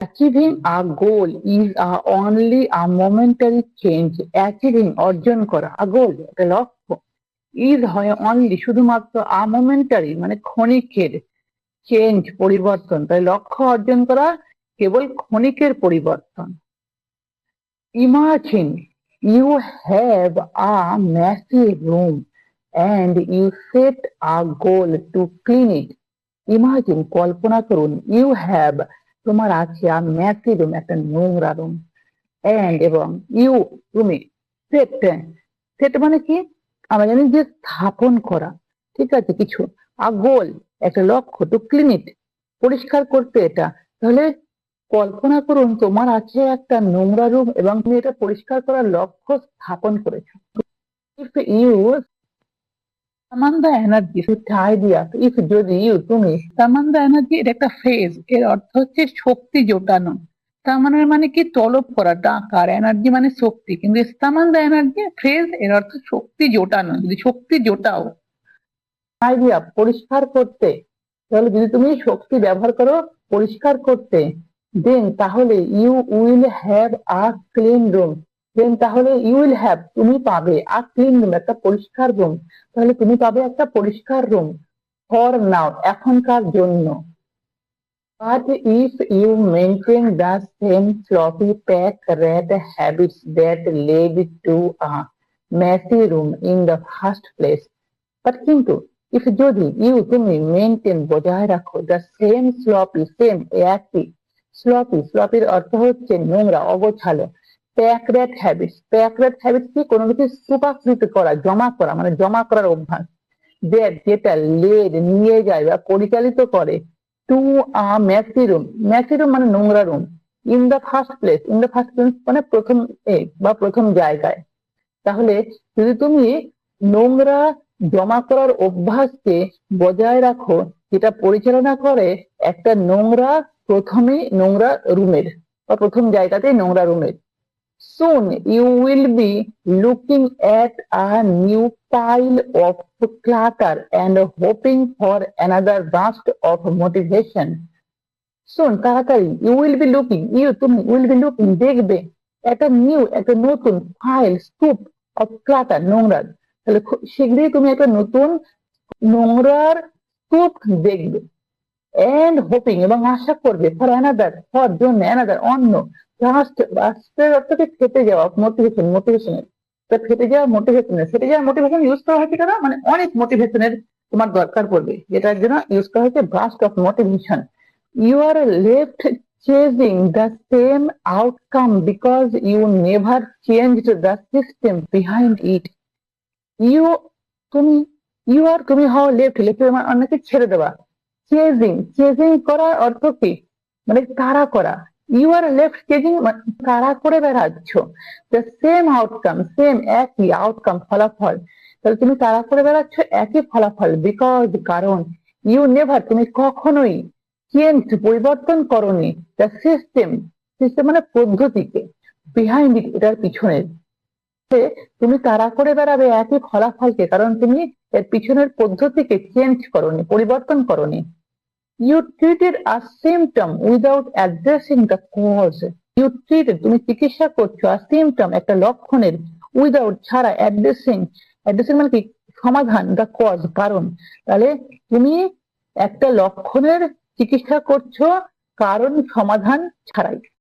Achieving a goal is only a momentary change. Achieving অর্জন করা a goal একটা লক্ষ্য is হয় only শুধুমাত্র a momentary মানে ক্ষণিকের চেঞ্জ পরিবর্তন। তাই লক্ষ্য অর্জন করা কেবল ক্ষণিকের পরিবর্তন। Imagine you have a massive room and you set a goal to clean it. Imagine কল্পনা করুন you have তোমার আছে a massive room একটা নোংরা রুম and এবং you তুমি set মানে কি আমরা জানি যে স্থাপন করা, ঠিক আছে, কিছু a goal একটা লক্ষ্য to clean it পরিষ্কার করতে এটা। তাহলে কল্পনা করুন তোমার আছে একটা নোংরা রুম এবং তুমি এটা পরিষ্কার করার লক্ষ্য স্থাপন করেছো। If you summon the energy to tidy up, if যদি তুমি summon the energy এটা একটা ফ্রেজ, এর অর্থ হচ্ছে শক্তি জোটানো। সামানের মানে কি তলব করা, ডাকার, এনার্জি মানে শক্তি, কিন্তু সামান দ্য এনার্জি ফ্রেজ এর অর্থ শক্তি জোটানো, যদি শক্তি জোটাও। tidy up পরিষ্কার করতে, তাহলে যদি তুমি শক্তি ব্যবহার করো পরিষ্কার করতে, দেন তাহলে you will have a clean room, then তাহলে ইউ উইল হ্যাভ তুমি পাবে আ ক্লিন রুম একটা পরিষ্কার রুম, তাহলে তুমি পাবে একটা পরিষ্কার রুম ফর নাও এখনকার জন্য। But if you maintain the same sloppy pack rat habits that led to a messy room in the first place, but কিন্তু if যদি তুমি মেনটেন বজায় রাখো the same sloppy same একই sloppy এর অর্থ হচ্ছে নোংরা অগোছালো, pack rat habits কি কোনো কিছু স্তূপাকৃত করা জমা করা মানে জমা করার অভ্যাস, that যেটা লেড নিয়ে যায় বা পরিচালিত করে টু আ মেসি রুম মানে নোংরা room, in the first place মানে প্রথম বা প্রথম জায়গায়। তাহলে যদি তুমি নোংরা জমা করার অভ্যাসকে বজায় রাখো যেটা পরিচালনা করে একটা নোংরা রুমের বা প্রথম জায়গাতেই নোংরা রুমের, soon you will be looking at a new pile of clutter and hoping for another burst of motivation. Soon তাড়াতাড়ি you will be looking তুমি will be looking দেখবে একটা নতুন pile স্তূপ of clutter নোংরা, তাহলে শীঘ্রই তুমি একটা নতুন নোংরার স্তূপ দেখবে, and hoping এবং আশা করবে for another জন্য another অন্য, রাষ্ট্রের অর্থকে ফেটে যাওয়া মোটিভেশনের ফেটে যাওয়া মোটিভেশন ইউজ করা হয়েছে কেন, মানে অনেক মোটিভেশনের তোমার দরকার পড়বে, যেটার জন্য ইউজ করা হয়েছে burst of motivation. You are left chasing the same outcome because you never changed the system behind it. তুমি হও লেফট অন্যকে ছেড়ে দেওয়া, চেজিং করার অর্থ কি মানে তাড়া করা, ইউ আর লেফট চেজিং তাড়া করে বেড়াচ্ছ, দ্য সেম আউটকাম একই আউটকাম ফলাফল, তাহলে তুমি তাড়া করে বেড়াচ্ছ একই ফলাফল বিকজ কারণ ইউ নেভার তুমি কখনোই চেঞ্জ পরিবর্তন করনি দ্য সিস্টেম মানে পদ্ধতিকে, বিহাইন্ড ইট এটার পিছনে, তুমি তাড়া করে বেড়াবে একই ফলাফলকে কারণ তুমি এর পিছনের পদ্ধতিকে চেঞ্জ করনি পরিবর্তন করনি। You treated a symptom without addressing the cause. তুমি চিকিৎসা করছো a symptom একটা লক্ষণের without ছাড়া addressing মানে কি সমাধান the cause কারণ, তাহলে তুমি একটা লক্ষণের চিকিৎসা করছো কারণ সমাধান ছাড়াই।